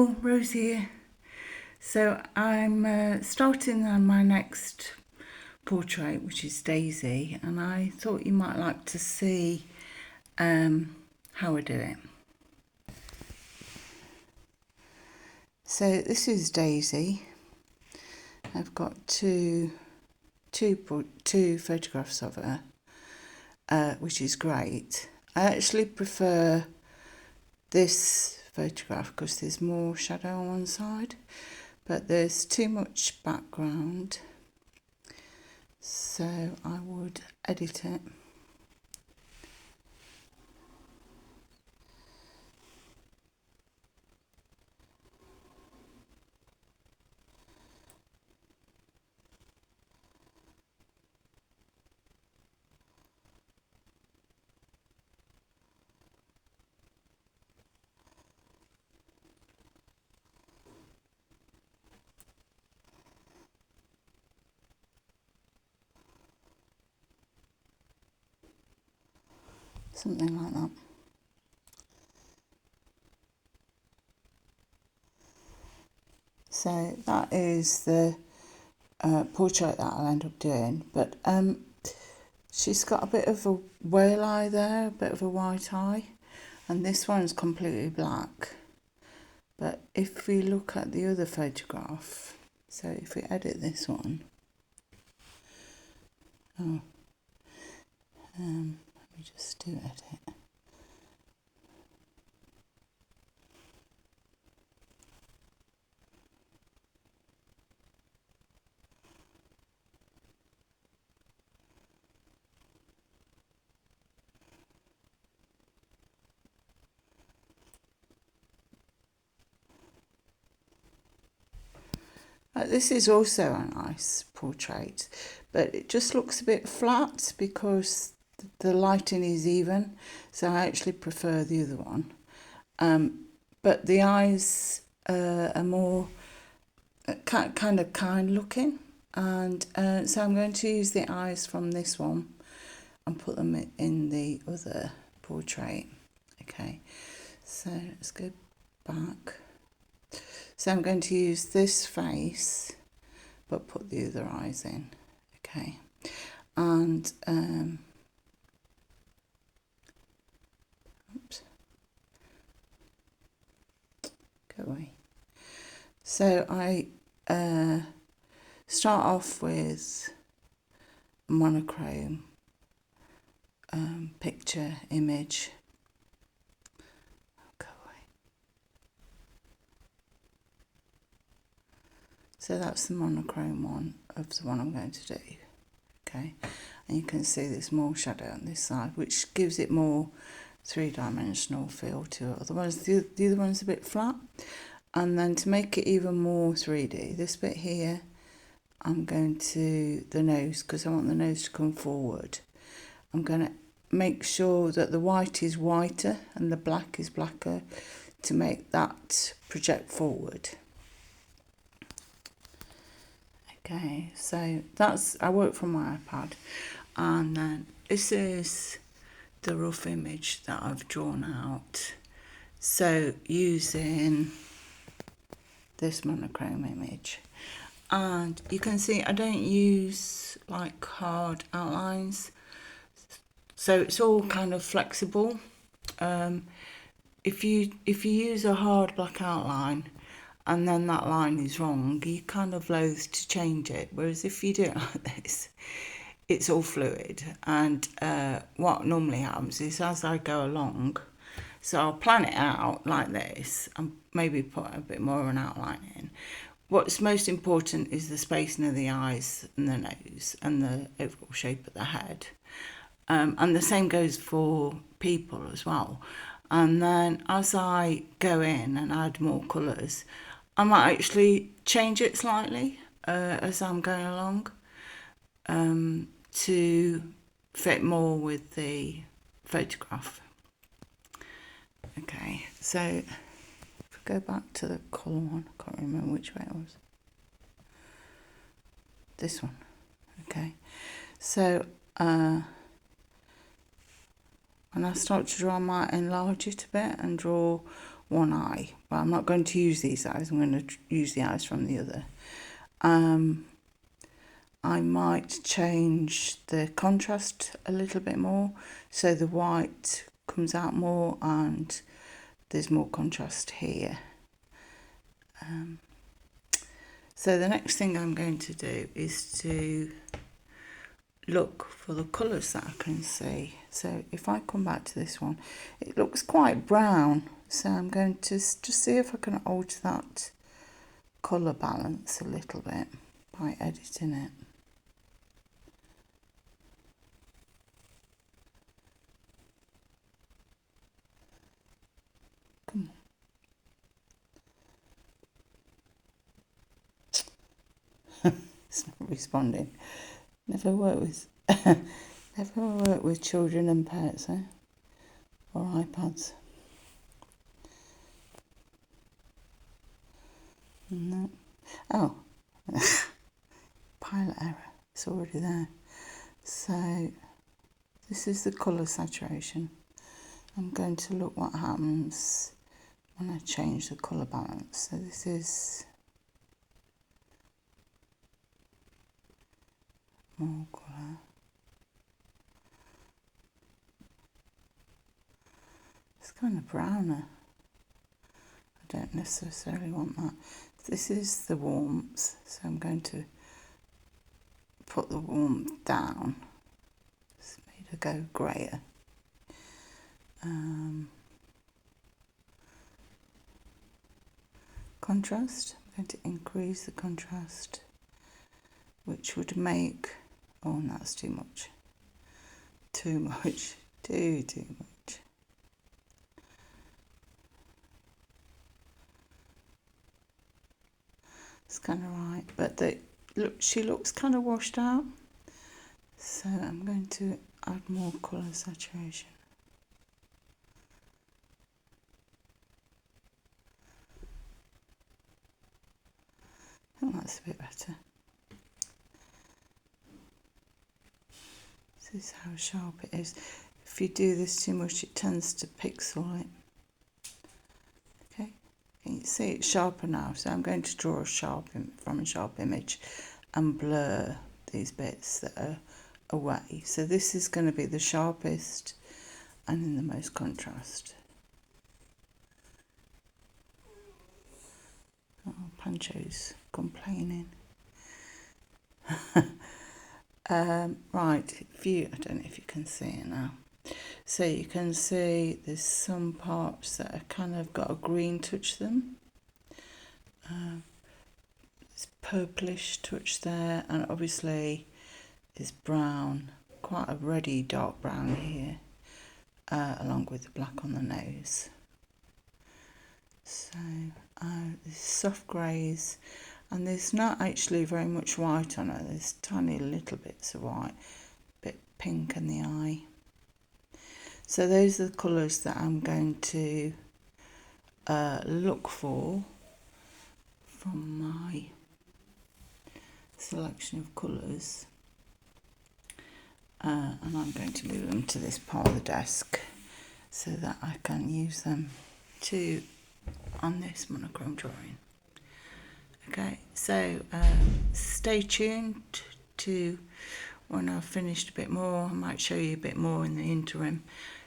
Hello, Rose here. So I'm starting on my next portrait, which is Daisy, and I thought you might like to see how I do it. So this is Daisy. I've got two photographs of her, which is great. I actually prefer this photograph because there's more shadow on one side, but there's too much background, so I would edit it. Something like that. So that is the portrait that I'll end up doing, but she's got a bit of a whale eye there, a bit of a white eye, and this one's completely black. But if we look at the other photograph, so if we edit this one, let me just do edit. This is also a nice portrait, but it just looks a bit flat because the lighting is even, so I actually prefer the other one. But the eyes are more kind of kind looking, and so I'm going to use the eyes from this one and put them in the other portrait. Okay, so let's go back. So I'm going to use this face, but put the other eyes in. Okay, and oops, go away. So I start off with monochrome picture image. Go away. So that's the monochrome one of the one I'm going to do. Okay, and you can see there's more shadow on this side, which gives it more three-dimensional feel to it. Otherwise, the other one's a bit flat. And then to make it even more 3D, this bit here, I'm going to the nose, because I want the nose to come forward. I'm going to make sure that the white is whiter and the black is blacker to make that project forward. Okay, so I work from my iPad, and then this is the rough image that I've drawn out. So using this monochrome image, and you can see I don't use like hard outlines, so it's all kind of flexible. If you use a hard black outline and then that line is wrong, you're kind of loath to change it. Whereas if you do it like this, it's all fluid. And what normally happens is as I go along, so I'll plan it out like this and maybe put a bit more of an outline in. What's most important is the spacing of the eyes and the nose and the overall shape of the head. And the same goes for people as well. And then as I go in and add more colours, I might actually change it slightly as I'm going along to fit more with the photograph. Okay, so if we go back to the colour one, I can't remember which way it was. This one. Okay, so when I start to draw, I might enlarge it a bit and draw one eye, but I'm not going to use these eyes. I'm going to use the eyes from the other. I might change the contrast a little bit more so the white comes out more and there's more contrast here. So the next thing I'm going to do is to look for the colours that I can see. So if I come back to this one, it looks quite brown, so I'm going to just see if I can alter that colour balance a little bit by editing it. Come on. It's not responding. Never work with children and pets, eh? Or iPads. No. Oh. Pilot error. It's already there. So this is the colour saturation. I'm going to look what happens when I change the colour balance. So this is more colour. It's kind of browner. I don't necessarily want that. This is the warmth, so I'm going to put the warmth down. It's made it go greyer. Contrast, I'm going to increase the contrast, which would make, oh, that's too much. Too much. Too much. It's kind of right, but she looks kind of washed out. So I'm going to add more colour saturation. I think that's a bit better. This is how sharp it is. If you do this too much, it tends to pixel it. Okay, can you see it's sharper now? So I'm going to draw from a sharp image and blur these bits that are away. So this is going to be the sharpest and in the most contrast. Oh, Pancho's complaining. Right, I don't know if you can see it now. So you can see there's some parts that are kind of got a green touch to them. It's purplish touch there, and obviously it's brown, quite a reddy dark brown here, along with the black on the nose. So there's soft greys, and there's not actually very much white on it. There's tiny little bits of white, a bit pink in the eye. So those are the colours that I'm going to look for from my selection of colours. And I'm going to move them to this part of the desk so that I can use them on this monochrome drawing. Okay, so stay tuned to when I've finished a bit more. I might show you a bit more in the interim.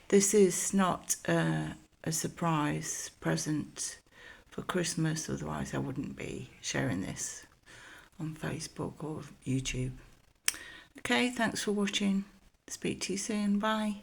This is not a surprise present for Christmas, otherwise I wouldn't be sharing this on Facebook or YouTube. Okay, thanks for watching. Speak to you soon. Bye.